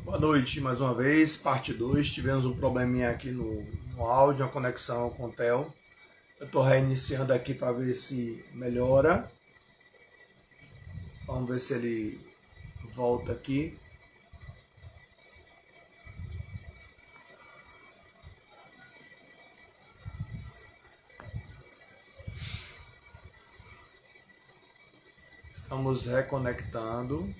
Boa noite, mais uma vez, parte 2. Tivemos um probleminha aqui no áudio, a conexão com o Theo. Eu estou reiniciando aqui para ver se melhora. Vamos ver se ele volta aqui. Estamos reconectando.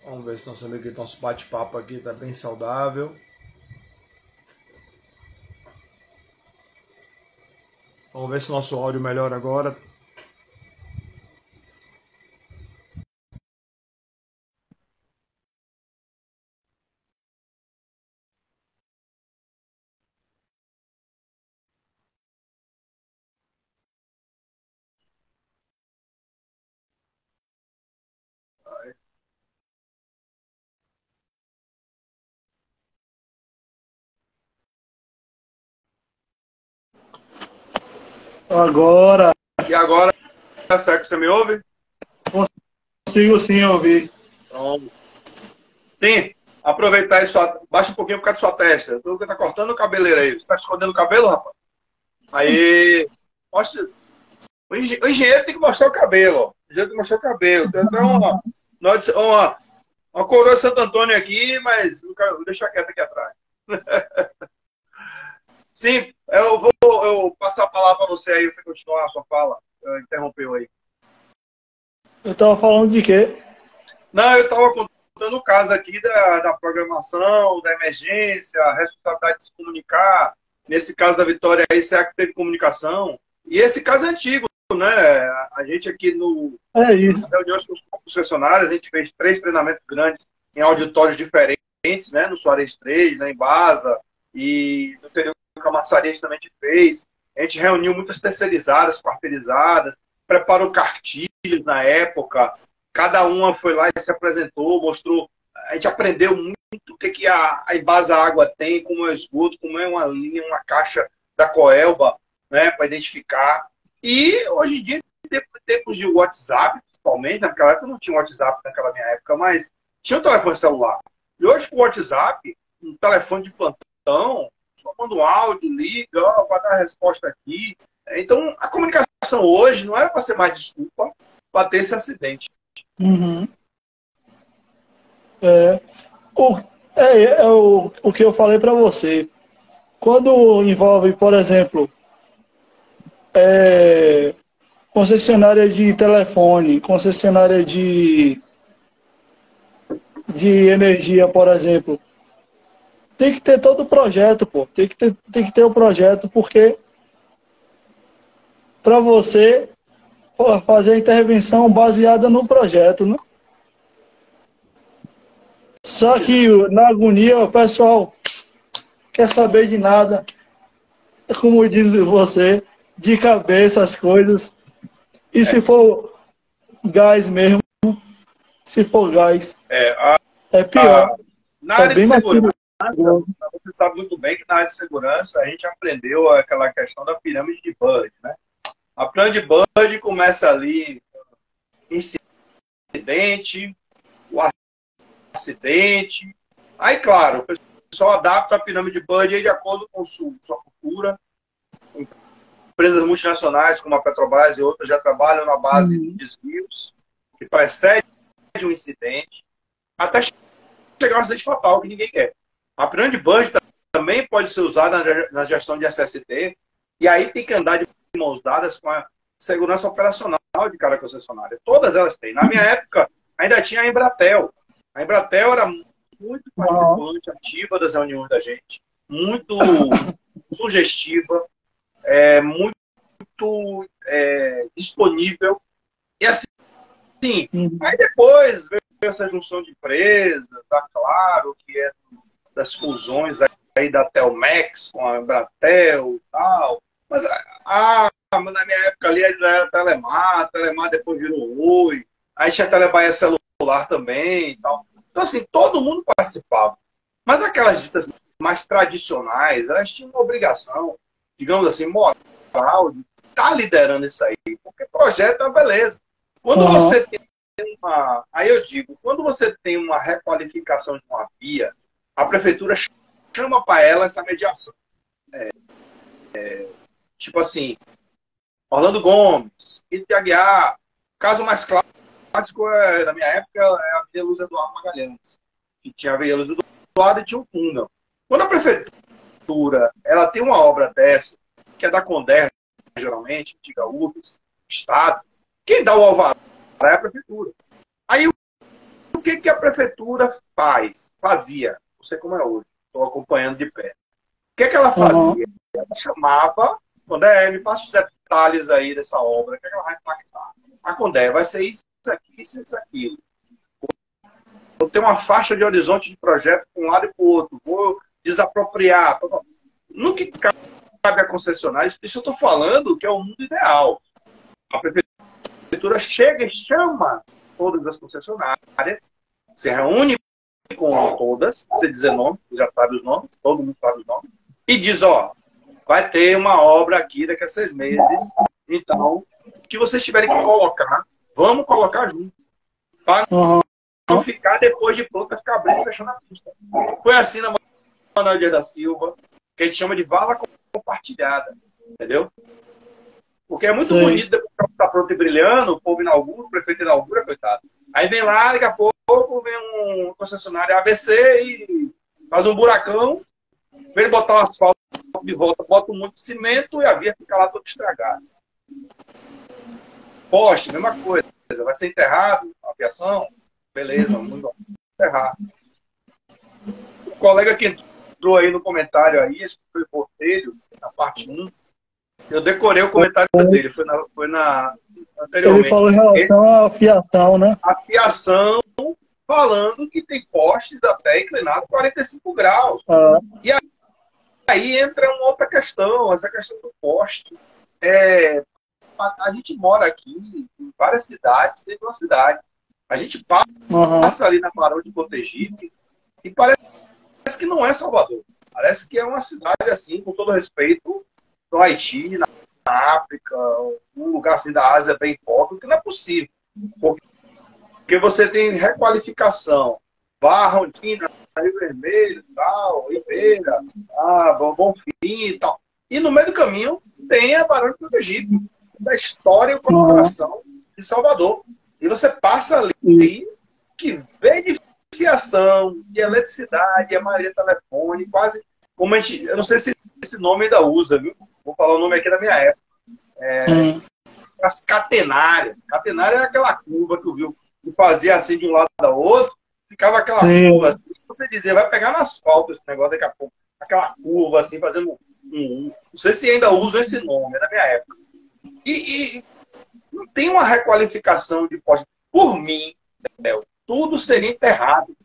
Vamos ver se nosso amigo, nosso bate-papo aqui está bem saudável. Vamos ver se nosso áudio melhora agora. Agora E agora, tá certo? Você me ouve? consigo sim ouvir. Pronto. Sim, aproveitar isso. Baixa um pouquinho por causa da sua testa. Tu tá cortando o cabeleiro aí. Você tá escondendo o cabelo, rapaz? Aí, mostra. O engenheiro tem que mostrar o cabelo, ó. O engenheiro tem que mostrar o cabelo. Tem até uma coroa de Santo Antônio aqui, mas vou deixar quieto aqui atrás. Sim, eu passar a palavra para você aí, você continuar a sua fala. Interrompeu aí. Eu estava falando de quê? Não, eu estava contando o caso aqui da programação, da emergência, a responsabilidade de se comunicar. Nesse caso da Vitória aí, será que teve comunicação? E esse caso é antigo, né? A gente aqui Isso. nas reuniões com os concessionários, a gente fez 3 treinamentos grandes em auditórios diferentes, né? No Soares 3, na Embasa, e no Terreiro Camaçari a gente também fez. A gente reuniu muitas terceirizadas, quarteirizadas, preparou cartilhas na época. Cada uma foi lá e se apresentou, mostrou. A gente aprendeu muito o que a Embasa Água tem, como é o esgoto, como é uma linha, uma caixa da Coelba, né, para identificar. E hoje em dia, em tempos de WhatsApp, principalmente, naquela época não tinha WhatsApp naquela minha época, mas tinha um telefone celular. E hoje com o WhatsApp, um telefone de plantão, só manda um áudio, liga, ó, vai dar a resposta aqui. Então, a comunicação hoje não era para ser mais desculpa para ter esse acidente. Uhum. É, o, o que eu falei para você. Quando envolve, por exemplo, é, concessionária de telefone, concessionária de energia, por exemplo, tem que ter todo o projeto, pô. Tem que ter o projeto, porque para você fazer a intervenção baseada no projeto, né? Só que na agonia o pessoal quer saber de nada, como diz você, de cabeça as coisas. E se for gás mesmo, se for gás, é pior. Na É área de bem mais segurança, perigoso. você sabe muito bem que na área de segurança a gente aprendeu aquela questão da pirâmide de Bud, né? A pirâmide de Bud começa ali, incidente, o acidente. Aí, claro, o pessoal adapta a pirâmide de Bud de acordo com sua cultura. Empresas multinacionais como a Petrobras e outras já trabalham na base de desvios que precede um incidente até chegar a um acidente fatal que ninguém quer. A pirâmide de Bud também pode ser usada na gestão de SST, e aí tem que andar de mãos dadas com a segurança operacional de cada concessionária. Todas elas têm. Na minha época, ainda tinha a Embratel. A Embratel era muito participante, ativa das reuniões da gente, muito sugestiva, muito disponível. E assim, aí depois veio essa junção de empresas, tá claro, que é das fusões aí da Telmex com a Embratel e tal. Mas a na minha época ali já era Telemar, Telemar depois virou Oi, aí tinha Telebaia celular também e tal. Então, assim, todo mundo participava. Mas aquelas ditas mais tradicionais, elas tinham uma obrigação, digamos assim, moral, de estar liderando isso aí. Porque projeto é uma beleza. Quando você tem uma... Aí eu digo, quando você tem uma requalificação de uma via, a prefeitura chama para ela essa mediação. Tipo assim, Orlando Gomes, Ite Aguiar. O caso mais clássico, na minha época, é a Avenida Luz Eduardo Magalhães. Que tinha a Avenida Luz Eduardo e tinha um túnel. Quando a prefeitura ela tem uma obra dessa, que é da Conderj, geralmente, antiga URBS, Estado, quem dá o alvará é a prefeitura. Aí, o que a prefeitura fazia? Não sei como é hoje, estou acompanhando de perto. O que ela fazia? Ela chamava, Conderj, me passa os detalhes aí dessa obra, o que ela vai impactar? A Conderj vai ser isso aqui, isso, aquilo. Vou ter uma faixa de horizonte de projeto para um lado e para o outro. Vou desapropriar. No que cabe a concessionária, isso eu estou falando que é o mundo ideal. A prefeitura chega e chama todas as concessionárias, se reúne com todas, você dizer nome, já sabe os nomes, todo mundo sabe os nomes, e diz, ó, vai ter uma obra aqui daqui a 6 meses, então, o que vocês tiverem que colocar, vamos colocar junto. Para não ficar depois de pronto, ficar abrindo e fechando a pista. Foi assim na Manuel Dias da Silva, que a gente chama de vala compartilhada, entendeu? Porque é muito bonito, depois que está pronto e brilhando, o povo inaugura, o prefeito inaugura, coitado. Aí vem lá, daqui a pouco, vem um concessionário ABC e faz um buracão, vem botar um asfalto de volta, bota um monte de cimento e a via fica lá toda estragada. Poste, mesma coisa. Vai ser enterrado, aviação, beleza, vamos enterrar. O colega que entrou aí no comentário aí, esse foi o Botelho, na parte 1, eu decorei o comentário dele, foi anteriormente. Ele falou em relação à fiação, né? A fiação falando que tem postes até inclinados 45 graus. E aí entra uma outra questão, essa questão do poste. A gente mora aqui em várias cidades, dentro de uma cidade. A gente passa ali na Barão de Cotegipe e parece que não é Salvador. Parece que é uma cidade assim, com todo respeito, no Haiti, na África, um lugar assim da Ásia bem pobre, que não é possível. Porque você tem requalificação, Barra, Ondina, Rio Vermelho, tal, Ribeira, Bonfim e tal. E no meio do caminho tem a Barão de Cotegipe, da história e o coração de Salvador. E você passa ali que vê de fiação, de eletricidade, a maioria telefone, quase como a gente, eu não sei se esse nome ainda usa, viu? Vou falar o nome aqui da minha época. As catenárias. Catenária é aquela curva que eu vi, que fazia assim de um lado ao outro, ficava aquela curva assim, você dizia, vai pegar no asfalto esse negócio daqui a pouco. Aquela curva assim, fazendo não sei se ainda usam esse nome, é da minha época. E não tem uma requalificação de poste. Por mim, tudo seria enterrado.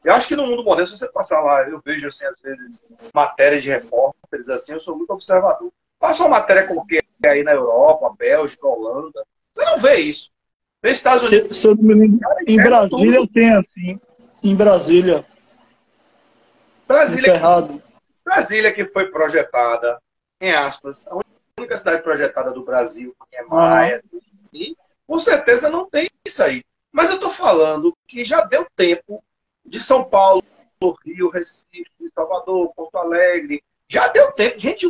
Eu acho que no mundo moderno, se você passar lá, eu vejo assim, às vezes, matérias de repórteres, assim, eu sou muito observador. Passa uma matéria qualquer aí na Europa, Bélgica, Holanda, você não vê isso. Nos Estados Unidos. Se eu não me lembro, em Brasília tudo. Tem assim. Em Brasília. Brasília que foi projetada, em aspas, a única cidade projetada do Brasil, que é Maia, assim, com certeza não tem isso aí. Mas eu estou falando que já deu tempo de São Paulo, Rio, Recife, Salvador, Porto Alegre. Já deu tempo. Gente,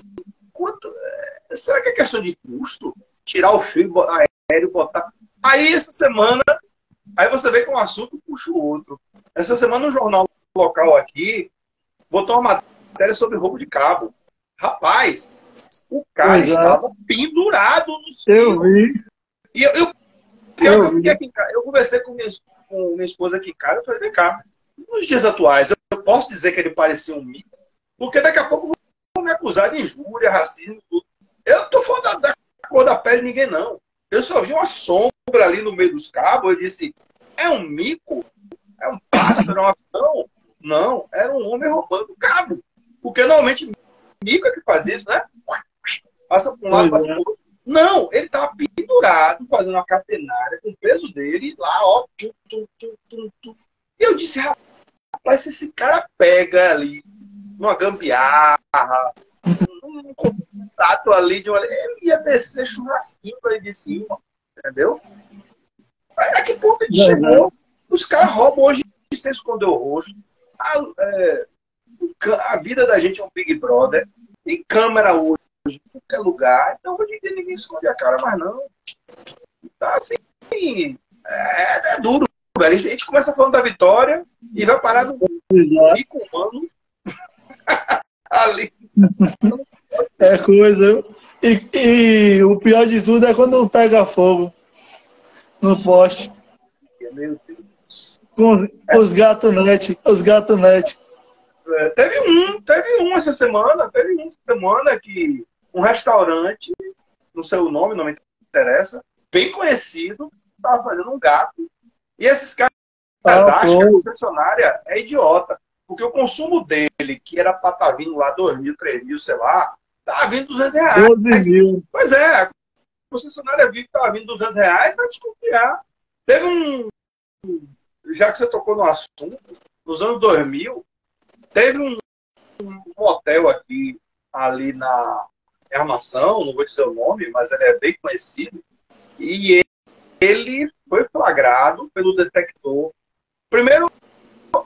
será que é questão de custo? Tirar o fio aéreo, botar... Aí, essa semana, aí você vê que um assunto puxa o outro. Essa semana, um jornal local aqui botou uma matéria sobre roubo de cabo. Rapaz, o cara estava pendurado no céu. Eu vi. E eu fiquei aqui em casa. Eu conversei com minha esposa aqui em casa. Eu falei, vem cá, nos dias atuais, eu posso dizer que ele parecia um mico? Porque daqui a pouco vão me acusar de injúria, racismo, tudo. Eu não estou falando da cor da pele de ninguém, não. Eu só vi uma sombra ali no meio dos cabos. Eu disse, é um mico? É um pássaro? É um avião? Não, era um homem roubando cabo. Porque normalmente mico é que faz isso, né? Passa para um lado, passa para o outro. Não, ele estava pendurado, fazendo uma catenária com o peso dele, lá, ó. E eu disse, rapaz, se esse cara pega ali, numa gambiarra, um contato ali, ele ia descer churrasquinho ali de cima, entendeu? Aí, a que ponto ele chegou? Os caras roubam hoje sem esconder o rosto. A vida da gente é um Big Brother. Tem câmera hoje em qualquer lugar. Então hoje em dia ninguém esconde a cara mais não. Tá assim, é duro, velho. A gente começa falando da vitória e vai parar no bico humano ali. É coisa. E o pior de tudo é quando pega fogo no poste. Meu Deus. Com os gatos net. Os gatos net. Teve um essa semana que um restaurante, não sei o nome, não me interessa, bem conhecido, estava fazendo um gato. E esses caras acham que a concessionária é idiota. Porque o consumo dele, que era para estar vindo lá 2 mil, 3 mil, sei lá, estava vindo R$200. 12 mil. Pois é, a concessionária viu que estava vindo R$200, vai desconfiar. Teve já que você tocou no assunto, nos anos 2000, teve um hotel aqui, ali na Armação, não vou dizer o nome, mas ele é bem conhecido, e ele foi flagrado pelo detector. Primeiro,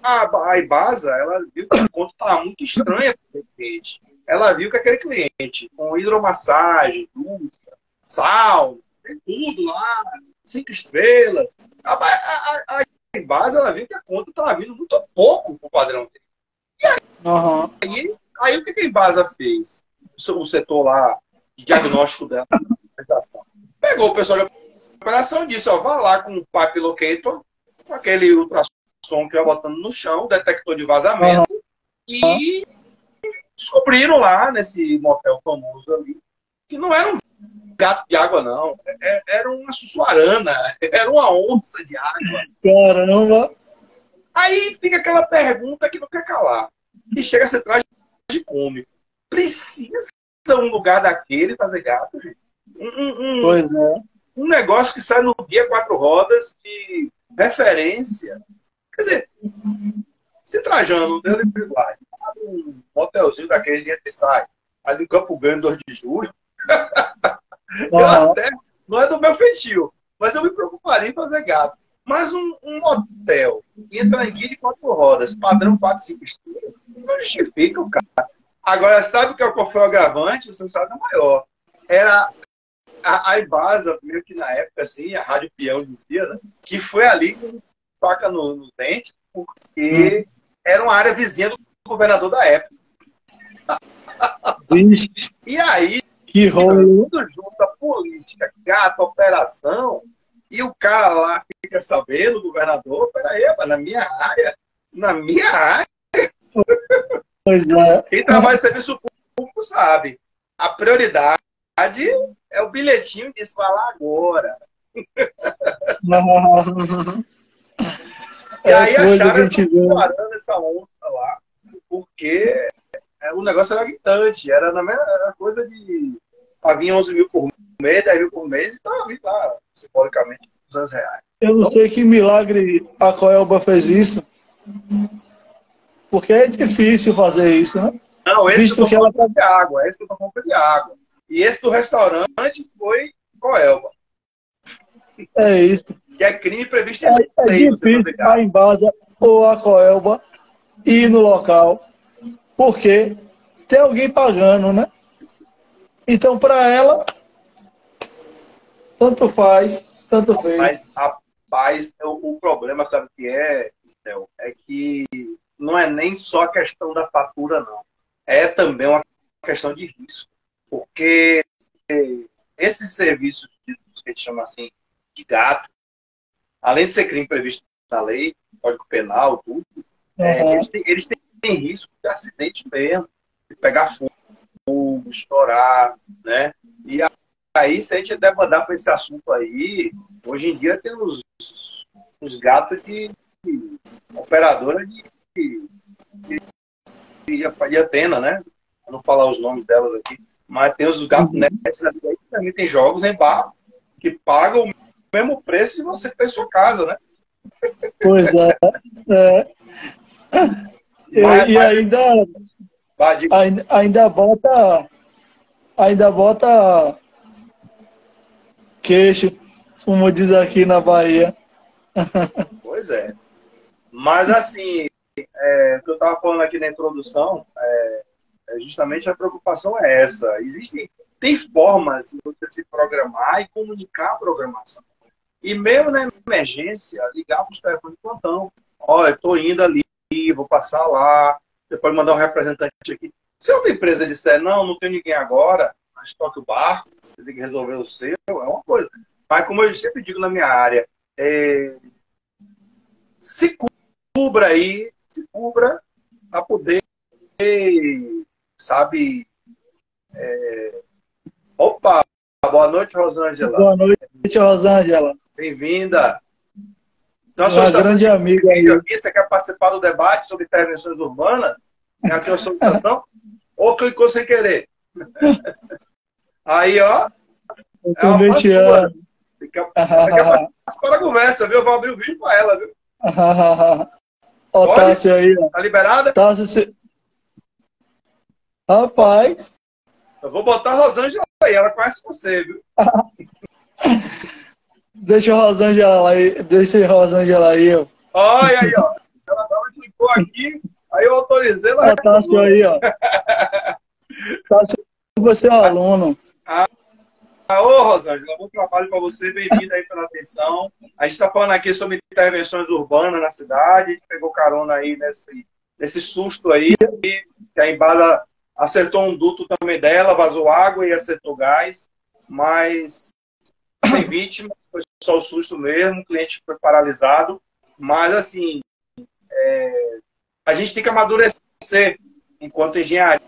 a Ibasa, ela viu que a conta estava muito estranha para o cliente. Ela viu que aquele cliente, com hidromassagem, dúvida, sal, tem tudo lá, 5 estrelas. A Ibasa, ela viu que a conta estava vindo muito pouco para o padrão dele. E aí o que a Ibasa fez? O setor lá de diagnóstico dela, pegou o pessoal de operação e disse, ó, vá lá com o pipe locator, com aquele ultrassom que vai botando no chão, detector de vazamento, e descobriram lá, nesse motel famoso ali, que não era um gato de água, não. Era uma sussuarana, era uma onça de água. Caramba! Aí fica aquela pergunta que não quer calar. E chega a ser tragicômico. Precisa um lugar daquele fazer gato, gente? Pois é. Um negócio que sai no guia 4 rodas de referência. Quer dizer, se Trajano deu liberdade, um motelzinho daquele dia que sai, ali no Campo Grande, 2 de julho, eu até, não é do meu feitio, mas eu me preocuparia em fazer gato. Mas um hotel que entra em guia de 4 rodas, padrão 4, 5 estrelas, não justifica o cara. Agora, sabe qual foi o agravante? Você sabe é maior. Era a Ibasa, meio que na época, assim, a Rádio Peão dizia, né, que foi ali com faca nos dentes, porque era uma área vizinha do governador da época. E aí, que rolo. tudo junto, a política, gato, operação, e o cara lá fica sabendo, o governador, peraí, mas na minha área, Pois é. quem trabalha em serviço público sabe, a prioridade é o bilhetinho que se fala agora. E aí acharam essa onça lá, porque o negócio era gritante, era na mesma coisa de havia 11 mil por mês, 10 mil por mês, e estava vindo lá, simbolicamente, R$200. Eu não sei que milagre a Coelba fez isso, porque é difícil fazer isso, né? Não, esse Visto que eu tô falando de água, esse que eu tô falando de água. E esse do restaurante foi Coelba. É isso. Que é crime previsto em lei. É difícil a Embasa ou a Coelba ir no local, porque tem alguém pagando, né? Então, para ela, tanto faz, tanto fez. Mas, rapaz, o problema, sabe o que é, Theo? É que não é nem só a questão da fatura, não. É também uma questão de risco. Porque esses serviços que a gente chama assim de gato, além de ser crime previsto na lei, Código Penal, tudo, eles têm risco de acidente mesmo, de pegar fogo, estourar, né? E aí, se a gente der mandar para esse assunto aí, hoje em dia tem os gatos de operadora de Atena, né? Vou não falar os nomes delas aqui. Mas tem os gabinetes ali que também tem jogos em bar que pagam o mesmo preço de você ter sua casa, né? Pois é. É. E ainda bota queixo, como diz aqui na Bahia. Pois é. Mas assim, o que eu estava falando aqui na introdução, justamente a preocupação é essa. Tem formas de você se programar e comunicar a programação. E mesmo na emergência, ligar para os telefones de plantão. Olha, estou indo ali, vou passar lá. Você pode mandar um representante aqui. Se outra empresa disser, não tem ninguém agora, mas toque o barco, você tem que resolver o seu, é uma coisa. Mas como eu sempre digo na minha área, se cubra aí, se cubra para poder, sabe... Opa, boa noite, Rosângela. Boa noite, Rosângela. Bem-vinda. Então, uma grande amiga aí. Você quer participar do debate sobre intervenções urbanas? Tem aqui a solicitação? Ou clicou sem querer? Aí, ó. É uma fã Quer participar da conversa, viu? Eu vou abrir o vídeo para ela, viu? Ó, Tássio aí, ó. Tá liberada? Tássio, rapaz. Eu vou botar a Rosângela aí, ela conhece você, viu? Deixa a Rosângela aí, ó. Olha aí, ó. Ela clicou aqui, aí eu autorizei ela. Tássio aí, ó. Tássio, você é aluno. Ô, Rosângela, bom trabalho para você, bem-vinda aí pela atenção. A gente está falando aqui sobre intervenções urbanas na cidade, a gente pegou carona aí nesse susto aí, que a Embasa acertou um duto também dela, vazou água e acertou gás, mas sem vítima, foi só o susto mesmo, o cliente foi paralisado, mas assim, a gente tem que amadurecer enquanto engenharia,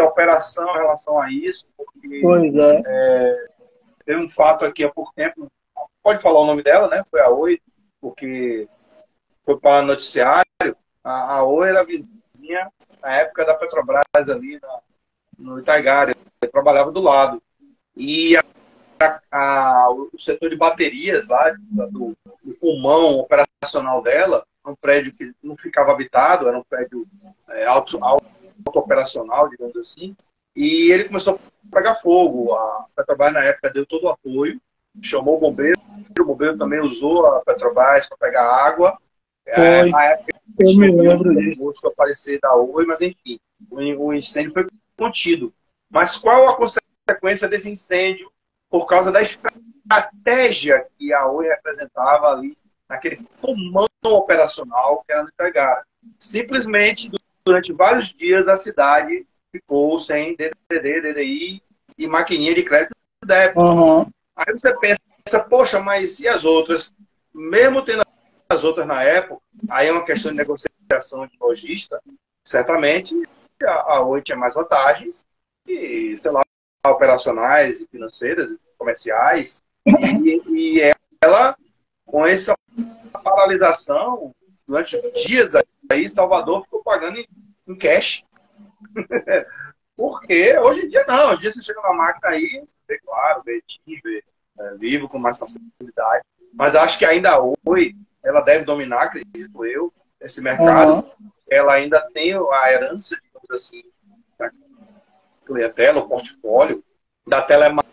operação em relação a isso, porque teve um fato aqui há pouco tempo, pode falar o nome dela, né? Foi a Oi, porque foi para o noticiário. A Oi era vizinha na época da Petrobras ali no Itaigara, eu trabalhava do lado. E o setor de baterias lá, do pulmão operacional dela, um prédio que não ficava habitado, era um prédio auto-operacional, digamos assim, e ele começou a pegar fogo. A Petrobras, na época, deu todo o apoio, chamou o bombeiro também usou a Petrobras para pegar água. Na época, eu me lembro disso. Aparecer da Oi, mas enfim, o incêndio foi contido. Mas qual a consequência desse incêndio por causa da estratégia que a Oi representava ali, naquele pulmão operacional que era no Itaigara? Simplesmente, durante vários dias, a cidade ficou sem DDD, DDI e maquininha de crédito e débito. Aí você pensa, poxa, mas e as outras? Mesmo tendo as outras na época, aí é uma questão de negociação de lojista, certamente a Oi tinha mais vantagens, e, sei lá, operacionais e financeiras, comerciais, e ela, com essa paralisação, durante dias aí, Salvador ficou pagando em cash. Porque hoje em dia não, hoje em dia você chega na máquina aí, você vê, claro, vê Vivo com mais facilidade, mas acho que ainda Oi, ela deve dominar, acredito eu, esse mercado. Ela ainda tem a herança, digamos assim, da clientela, o portfólio da Telemar,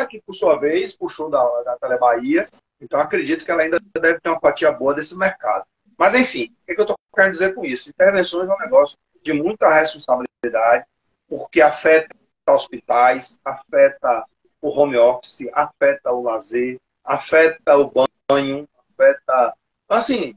que por sua vez puxou da Telebahia. Então acredito que ela ainda deve ter uma fatia boa desse mercado. Mas enfim, o que eu estou querendo dizer com isso? Intervenções é um negócio de muita responsabilidade, porque afeta hospitais, afeta o home office, afeta o lazer, afeta o banho, afeta... Assim,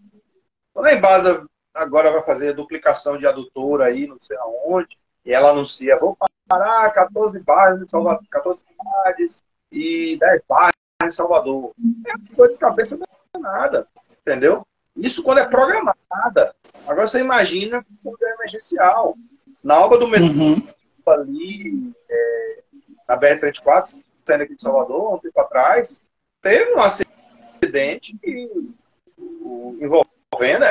quando a Embasa agora vai fazer duplicação de adutora aí, não sei aonde, e ela anuncia, vou parar 14 bairros em Salvador, 14 cidades e 10 bairros em Salvador. É uma coisa de cabeça nada, entendeu? Isso quando é programada. Agora você imagina quando é emergencial. Na obra do metrô, ali, na BR-34, saindo aqui de Salvador, um tempo atrás, teve um acidente envolvendo...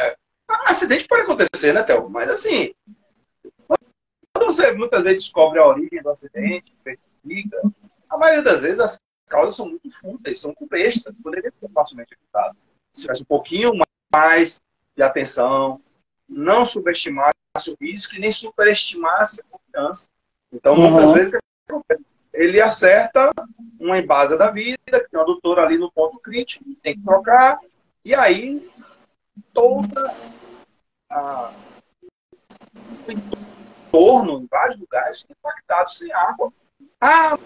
Acidente pode acontecer, né, Théo? Mas assim, você muitas vezes descobre a origem do acidente, verifica, a maioria das vezes as causas são muito fundas, são bestas, poderia ser facilmente evitado. Se tivesse um pouquinho mais de atenção, não subestimasse o risco e nem superestimasse a confiança. Então, muitas vezes, o que acontece? Ele acerta uma embasa da vida, que tem uma adutora ali no ponto crítico, tem que trocar, e aí toda o entorno, em vários lugares, impactado sem água. Ah,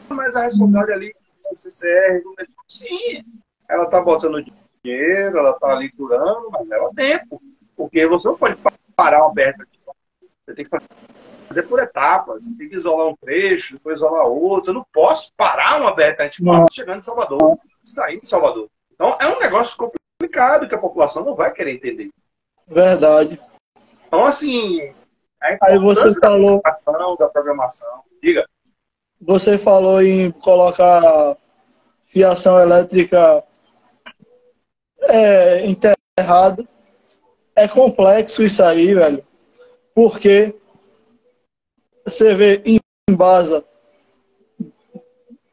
mas a responsabilidade ali da CCR, sim, ela está botando dinheiro, ela está ali curando, mas leva tempo, porque você não pode parar uma aberta aqui. Você tem que fazer por etapas, tem que isolar um trecho, depois isolar outro. Eu não posso parar uma aberta antifato chegando em Salvador, saindo de Salvador. Então é um negócio complicado que a população não vai querer entender. Verdade. Então, assim, aí você falou da programação. Diga. Você falou em colocar fiação elétrica enterrada. É complexo isso aí, velho. Porque você vê em embasa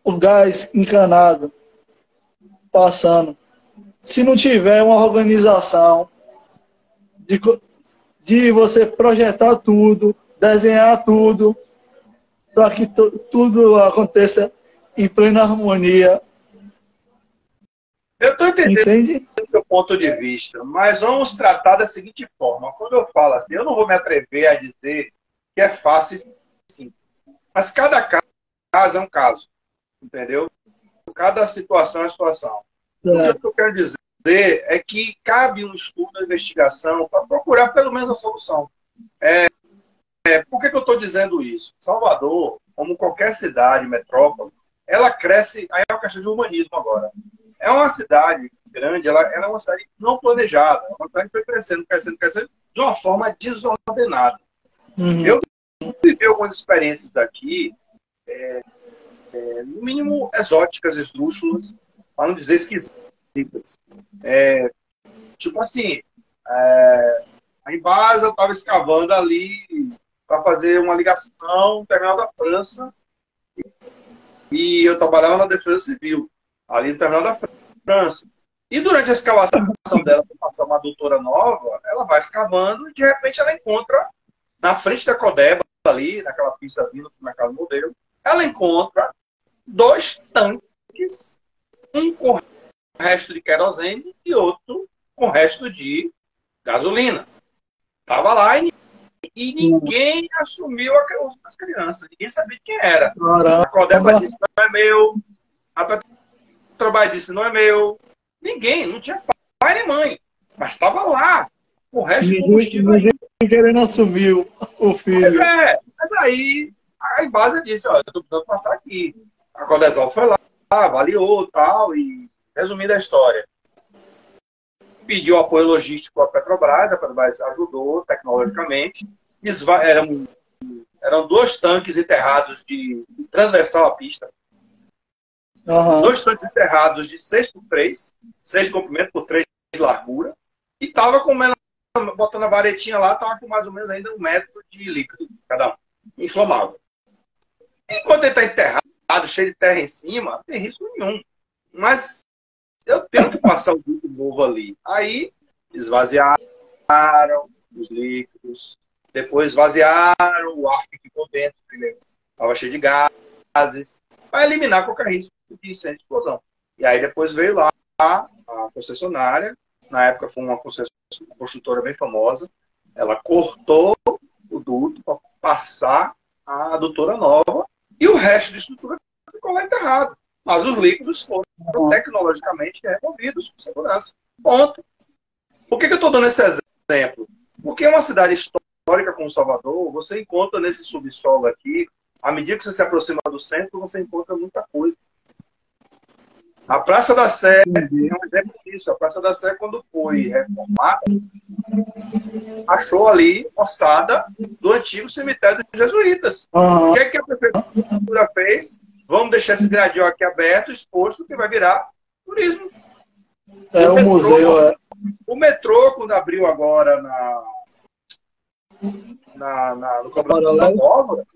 o gás encanado passando. Se não tiver uma organização de você projetar tudo, desenhar tudo, para que tudo aconteça em plena harmonia. Eu estou entendendo Entende? o seu ponto de vista, mas vamos tratar da seguinte forma. Quando eu falo assim, eu não vou me atrever a dizer que é fácil sim. Mas cada caso é um caso, entendeu? Cada situação é uma situação. O que eu quero dizer é que cabe um estudo, uma investigação, para procurar pelo menos a solução. Por que eu estou dizendo isso? Salvador, como qualquer cidade, metrópole, ela cresce, aí é uma questão de humanismo agora. É uma cidade grande, ela é uma cidade não planejada, é uma cidade que foi crescendo, crescendo, crescendo, de uma forma desordenada. Eu vivi algumas experiências daqui, no mínimo exóticas, esdrúxulas, para não dizer esquisitas. Tipo assim, a Embasa estava escavando ali para fazer uma ligação no terminal da França, e eu trabalhava na Defesa Civil, ali no terminal da França. E durante a escavação dela, para passar uma adutora nova, ela vai escavando e de repente ela encontra, na frente da Codeba, ali, naquela pista vindo para o mercado modelo, ela encontra 2 tanques, um com resto de querosene e outro com resto de gasolina. Estava lá e ninguém assumiu as crianças, ninguém sabia de quem era. A Codeba disse, não é meu. A Petrobras disse, não é meu. Ninguém, não tinha pai nem mãe. Mas estava lá, o resto do combustível. Ninguém querendo assumir o filho. Mas aí a Embasa disse, ó, eu estou precisando passar aqui. A Codesal foi lá, avaliou tal, e resumindo a história. Pediu apoio logístico à Petrobras, a Petrobras ajudou tecnologicamente. Eram 2 tanques enterrados de transversal à pista. 2 tanques enterrados de 6x3, 6 de comprimento por 3 de largura. E estava botando a varetinha lá, estava com mais ou menos ainda 1 metro de líquido, cada um, inflamável. Enquanto ele está enterrado, cheio de terra em cima, não tem risco nenhum. Mas eu tenho que passar o duto novo ali. Aí esvaziaram os líquidos, depois esvaziaram o ar que ficou dentro, primeiro estava cheio de gases, para eliminar qualquer risco de incêndio e explosão. E aí depois veio lá a concessionária, na época foi uma construtora bem famosa, ela cortou o duto para passar a adutora nova e o resto da estrutura ficou lá enterrado. Mas os líquidos foram tecnologicamente removidos com segurança. Ponto. Por que eu estou dando esse exemplo? Porque uma cidade histórica como Salvador, você encontra nesse subsolo aqui, à medida que você se aproxima do centro, você encontra muita coisa. A Praça da Sé é um exemplo disso. A Praça da Sé, quando foi reformada, achou ali ossada do antigo cemitério dos jesuítas. O que a prefeitura fez? Vamos deixar esse gradil aqui aberto, exposto, que vai virar turismo. O museu. O metrô, quando abriu agora no Cobrador da Pólvora,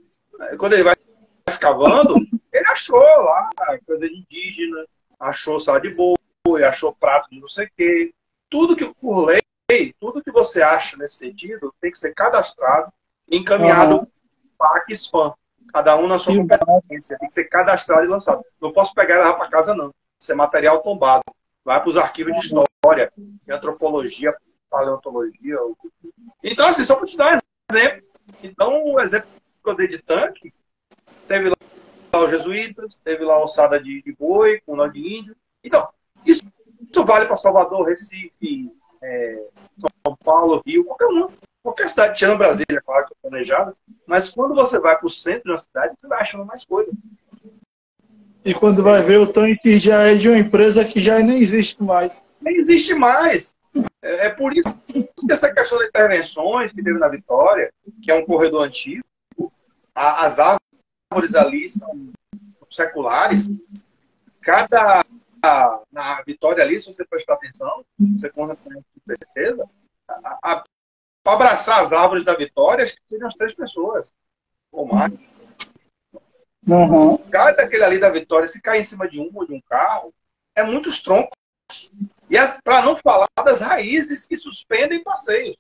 quando ele vai escavando, ele achou lá coisa indígena, achou sal de boi, achou prato de não sei o quê. Tudo que, por lei, tudo que você acha nesse sentido tem que ser cadastrado e encaminhado para a Axfam. Cada um na sua competência. Tem que ser cadastrado e lançado. Não posso pegar e levar para casa, não. Isso é material tombado. Vai para os arquivos de história, de antropologia, paleontologia. Então, assim, só para te dar um exemplo. Então, o exemplo que eu dei de tanque, teve lá os jesuítas, teve lá a ossada de boi, com nó de índio. Então, isso vale para Salvador, Recife, São Paulo, Rio, qualquer um. Qualquer cidade, tirando Brasília, claro que é planejada, mas quando você vai para o centro de uma cidade, você vai achando mais coisa. E quando vai ver, o tanque já é de uma empresa que já nem existe mais. Nem existe mais. É por isso que essa questão de intervenções que teve na Vitória, que é um corredor antigo, as árvores ali são seculares. Na Vitória ali, se você prestar atenção, você conta com certeza, para abraçar as árvores da Vitória, acho que seriam as 3 pessoas. Ou mais. Cada aquele ali da Vitória, se cair em cima de um ou de um carro, é muitos troncos. E para não falar das raízes que suspendem passeios.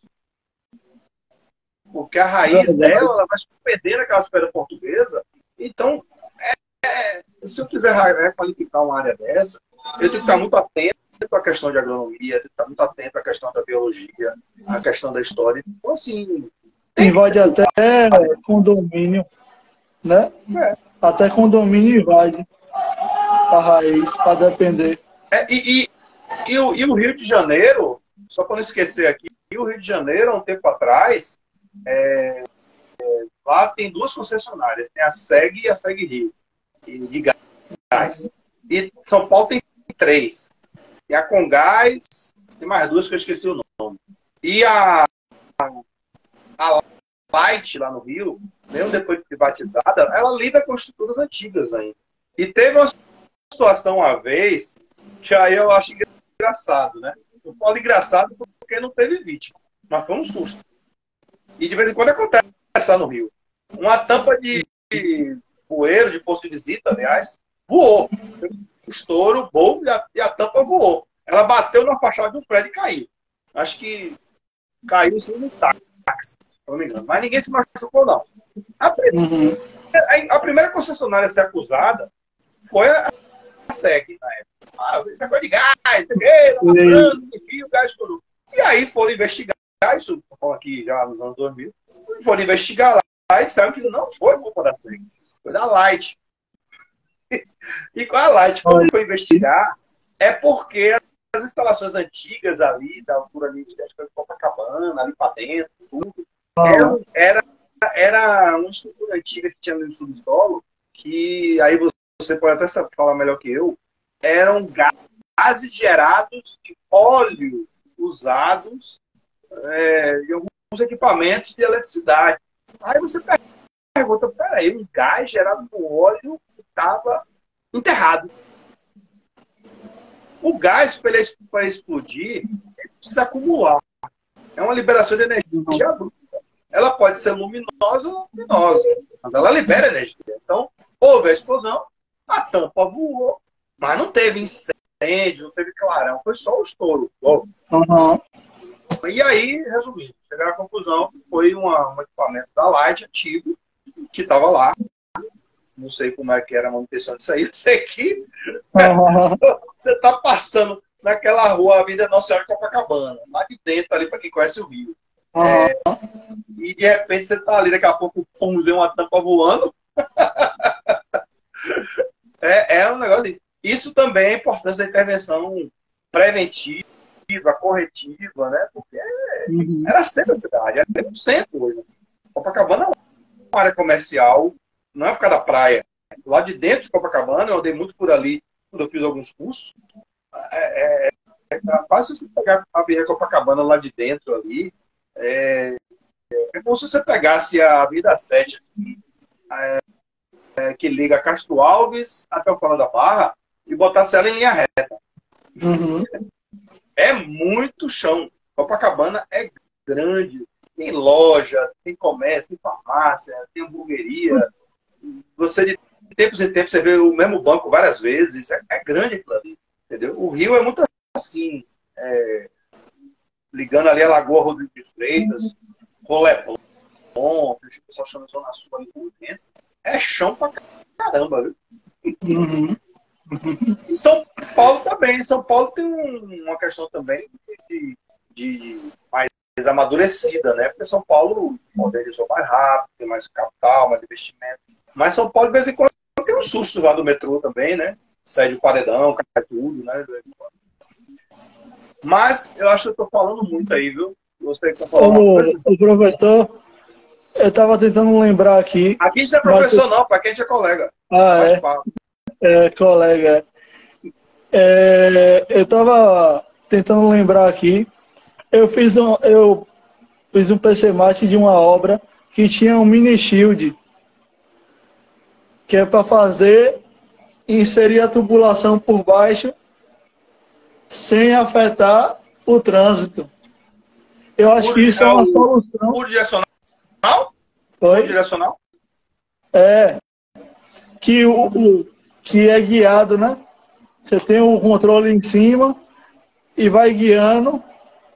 Porque a raiz dela, ela vai suspender aquela esfera portuguesa. Então, se eu quiser qualificar uma área dessa, eu tenho que estar muito atento à questão de agronomia, tenho que estar muito atento à questão da biologia, à questão da história. Então, assim... Invade até condomínio, né? Até condomínio invade a raiz, para depender. E o Rio de Janeiro, só para não esquecer aqui, o Rio de Janeiro, há um tempo atrás, lá tem 2 concessionárias, tem a SEG e a SEG Rio, de gás. E São Paulo tem 3. E a Comgás, tem mais 2 que eu esqueci o nome. E a Light, lá no Rio, mesmo depois de privatizada, ela lida com estruturas antigas ainda. E teve uma situação uma vez, que aí eu acho engraçado, né? Eu falo engraçado porque não teve vítima, mas foi um susto. E de vez em quando acontece lá no Rio. Uma tampa de bueiro, de posto de visita, aliás, voou. O estouro, bom, e a tampa voou. Ela bateu na fachada de um prédio e caiu. Acho que caiu em cima do táxi, se não me engano. Mas ninguém se machucou, não. A primeira concessionária a ser acusada foi a SEG, na época. Esse negócio de gás, o gás estourou. E aí foram investigar, isso estou falando aqui já nos anos 2000, foram investigar lá e disseram que não foi culpa da SEG, foi da Light. E com a Light, quando foi investigar, é porque as instalações antigas ali, da altura ali de Copacabana, ali para dentro, tudo, era uma estrutura antiga que tinha no subsolo, que aí você pode até falar melhor que eu, eram gases gerados de óleo usados em alguns equipamentos de eletricidade. Aí você pergunta, peraí, um gás gerado por óleo estava enterrado. O gás, para explodir, ele precisa acumular. É uma liberação de energia bruta. Ela pode ser luminosa ou luminosa, mas ela libera energia. Então, houve a explosão, a tampa voou, mas não teve incêndio, não teve clarão, foi só o estouro. E aí, resumindo, chegaram à conclusão que foi um equipamento da Light antigo, que estava lá. Não sei como é que era a manutenção disso aí. Eu sei que você está passando naquela rua, a Vida Nossa Senhora de Copacabana, lá de dentro, ali para quem conhece o Rio. E de repente você está ali, daqui a pouco, pum, deu uma tampa voando. É um negócio assim. Isso também é a importância da intervenção preventiva, corretiva, né? Porque era centro da cidade, era no centro hoje. Copacabana é uma área comercial, não é por causa da praia. Lá de dentro de Copacabana, eu andei muito por ali quando eu fiz alguns cursos. É fácil você pegar a Avenida Copacabana lá de dentro ali. É como se você pegasse a Avenida 7 aqui, que liga Castro Alves até o Fora da Barra e botasse ela em linha reta. É muito chão. Copacabana é grande. tem loja, tem comércio, tem farmácia, tem hamburgueria. Você, de tempos em tempos, você vê o mesmo banco várias vezes. É grande aquilo ali, entendeu? O Rio é muito assim, ligando ali a Lagoa Rodrigo de Freitas, Roleblon, o pessoal chama de Zona Sul ali por dentro. É chão pra caramba, viu? Uhum. E São Paulo também. São Paulo tem uma questão também de mais amadurecida, né? Porque São Paulo modernizou mais rápido, tem mais capital, mais investimento. Mas São Paulo, de vez em quando, tem um susto lá do metrô também, né? Sai de paredão, cai tudo, né? Mas eu acho que eu tô falando muito aí, viu? Você que tá falando uma coisa. O professor, eu estava tentando lembrar aqui. Aqui a gente não é professor, não, para quem a gente é colega. Colega. Eu estava tentando lembrar aqui. Eu fiz um PC-Mate de uma obra que tinha um mini shield, que é para fazer inserir a tubulação por baixo sem afetar o trânsito. Eu acho que isso é uma solução. Por direcional? Oi? Por direcional? Que é guiado, né? Você tem o controle em cima e vai guiando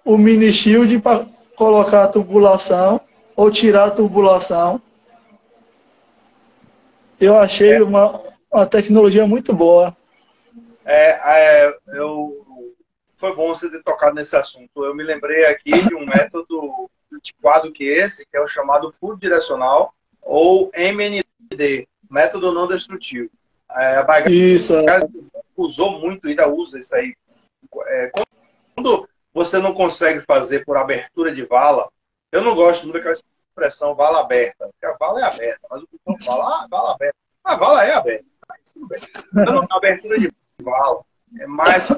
o mini shield para colocar a tubulação ou tirar a tubulação. Eu achei uma tecnologia muito boa. Foi bom você ter tocado nesse assunto. Eu me lembrei aqui de um método antiquado que esse, que é o chamado furo direcional, ou MND, método não destrutivo. A Baigás usou muito, ainda usa isso aí. Quando você não consegue fazer por abertura de vala, eu não gosto muito daquela expressão vala aberta, porque a vala é aberta, mas o pessoal fala, vala aberta. A vala é aberta. Tudo bem. Então, abertura de vala é mais...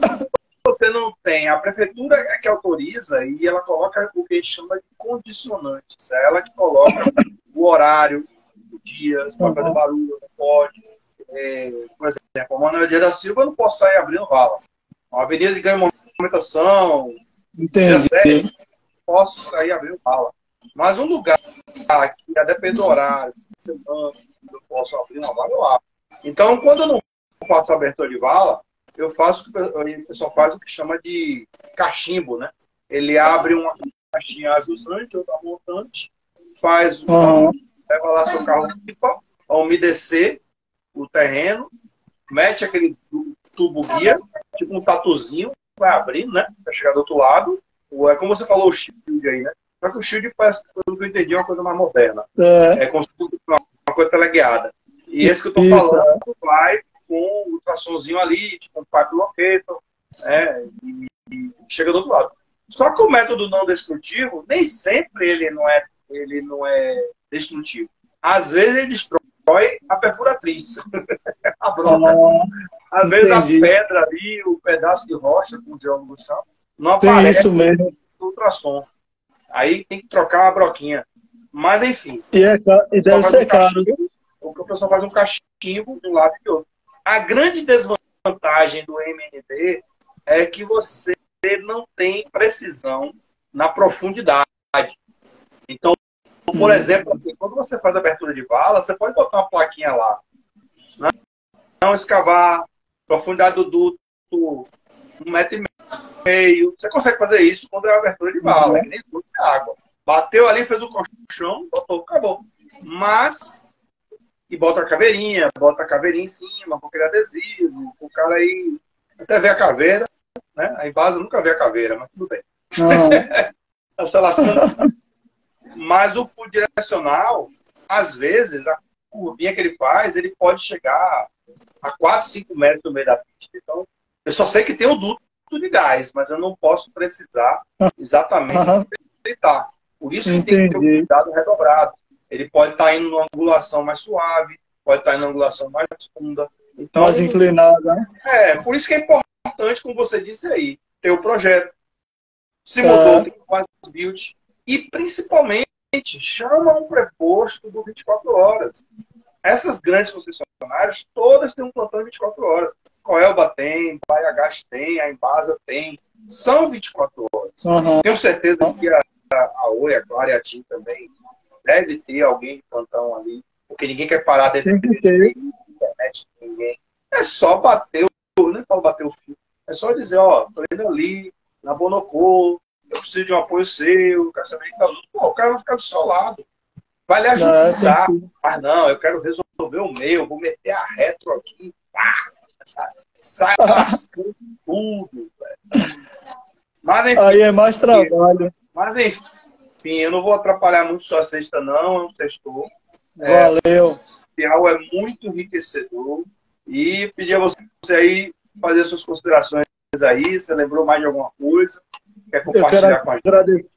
Você não tem, a prefeitura é que autoriza e ela coloca o que a gente chama de condicionantes. É ela que coloca o horário, o dia, se pode fazer barulho, não pode. Por exemplo, a Manuel Dias da Silva eu não posso sair abrindo vala. Uma avenida de grande movimentação, entendi. Posso sair abrindo vala. Mas um lugar que, a depender do horário, semana, eu posso abrir uma vala, eu abro. Então, quando eu não faço abertura de vala, eu faço o pessoal faz o que chama de cachimbo, né? Ele abre uma caixinha ajustante, outra montante, leva lá seu carro pipa, a umedecer o terreno, mete aquele tubo guia, tipo um tatuzinho, vai abrindo, né? Vai chegar do outro lado. É como você falou, o shield aí, né? Só que o shield parece, pelo que eu entendi, é uma coisa mais moderna. É como se fosse uma coisa teleguiada. E esse que eu tô falando vai com o ultrassomzinho ali, tipo um pipe locator, e chega do outro lado. Só que o método não destrutivo, nem sempre ele não é destrutivo. Às vezes ele destrói a perfuratriz, a broca. Às vezes a pedra ali, o pedaço de rocha, como o geólogo chama, não aparece no ultrassom. Aí tem que trocar a broquinha. Mas enfim. E deve ser caro. O pessoal faz um cachimbo de um lado e do outro. A grande desvantagem do MND é que você não tem precisão na profundidade. Então, por exemplo, assim, quando você faz abertura de vala, você pode botar uma plaquinha lá. Não escavar, profundidade do duto, 1,5 m. Você consegue fazer isso quando é abertura de vala, que nem tudo é água. Bateu ali, fez o colchão, botou, acabou. Mas... E bota a caveirinha em cima, com aquele adesivo, o cara aí até vê a caveira, né? A Embasa nunca vê a caveira, mas tudo bem. Tá se lascando. Mas o furo direcional, às vezes, a curvinha que ele faz, ele pode chegar a 4, 5 metros no meio da pista. Então, eu só sei que tem o duto de gás, mas eu não posso precisar exatamente aceitar. Por isso que tem que ter um cuidado redobrado. Ele pode estar indo numa angulação mais suave, pode estar indo numa angulação mais funda. Então, mais inclinada, né? Por isso que é importante, como você disse aí, ter o projeto. Se mudou, tem quase build. E, principalmente, chama um preposto do 24 horas. Essas grandes concessionárias, todas têm um plantão de 24 horas. Coelba tem, Baia Gás tem, a Embasa tem. São 24 horas. Tenho certeza que a Oi, a Clara e a TIM também, deve ter alguém de plantão ali, porque ninguém quer parar dentro da internet, ninguém. É só bater nem falo bater o fio, é só dizer, ó, tô indo ali, na Bonocô, eu preciso de um apoio seu, quero saber o que tá usando. Pô, o cara vai ficar do seu lado, vai lhe ajudar. Mas não, eu quero resolver o meu, vou meter a retro aqui, pá, sai lascando tudo, velho. Mas, enfim, aí é mais trabalho. Mas enfim, eu não vou atrapalhar muito sua sexta, não, é um sextou. Valeu. O real é muito enriquecedor. E pedir a você aí fazer suas considerações aí. Você lembrou mais de alguma coisa? Quer compartilhar com a gente?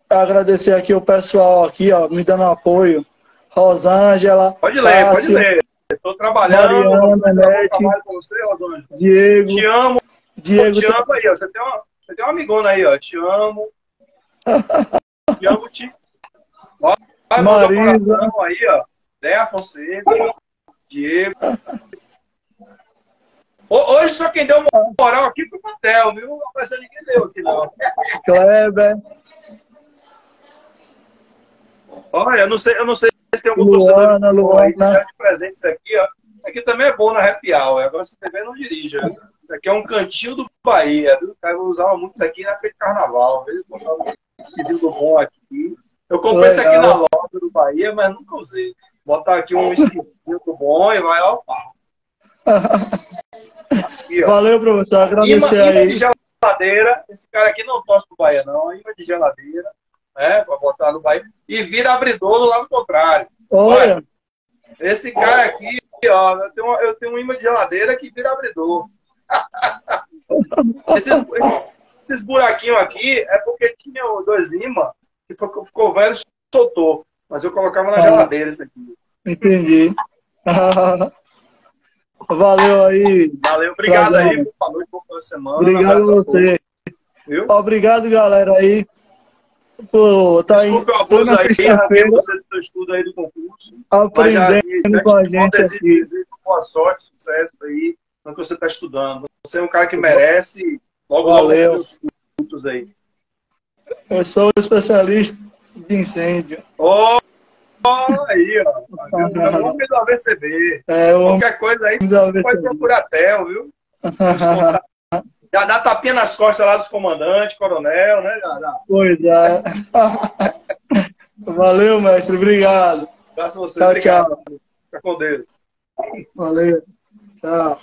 Agradecer aqui o pessoal aqui, ó, me dando apoio. Rosângela. Pode ler, Tássia, pode ler. Estou trabalhando. Mariana, Nete, trabalho com você, Rosângela. Diego. Te amo. Diego, te amo aí, ó. Você tem uma amigona aí, ó. Te amo. Te amo, Vai, Marisa. Aí, ó. Déa Fonseca. Diego. Hoje só quem deu uma moral aqui foi o Matel, viu? Não apareceu ninguém deu aqui, não. Kleber. Olha, eu não sei se tem algum Luana, torcedor aí que já de presente isso aqui, ó. Aqui também é bom na Happy Hour. Agora você também não dirige, viu? Isso aqui é um cantinho do Bahia, viu? O cara usava muito isso aqui na feira de carnaval, viu? Botar um esquisinho do bom aqui. Eu comprei isso aqui na loja do Bahia, mas nunca usei. Botar aqui um esquisinho do bom e vai ao pau. Aqui, valeu, professor. Agradecer imã aí. de geladeira. Esse cara aqui não torce pro Bahia, não. Imã de geladeira, né? Pra botar no Bahia. E vira abridor do lado contrário. Olha. Esse cara aqui, ó, eu tenho um imã de geladeira que vira abridor. Esses buraquinhos aqui é porque tinha dois imãs que ficou velho e soltou. Mas eu colocava na geladeira isso aqui. Entendi. Valeu aí. Valeu, obrigado aí. Boa noite, boa semana. Obrigado a você. Viu? Obrigado, galera aí. Pô, tá desculpa o abuso aí, você do estudo aí do concurso. Aprendendo com a gente aqui. Boa sorte, sucesso aí no que você está estudando. Você é um cara que merece. Logo, valeu. Logo os cursos aí. Eu sou especialista de incêndio. Aí, ó. O homem do AVCB. Qualquer coisa aí, pode procurar Theo, viu? Já dá tapinha nas costas lá dos comandantes, coronel, né? Já. Pois é. Valeu, mestre. Obrigado. Graças a você. Tchau, obrigado. tchau. Fica com Deus. Valeu. Tchau.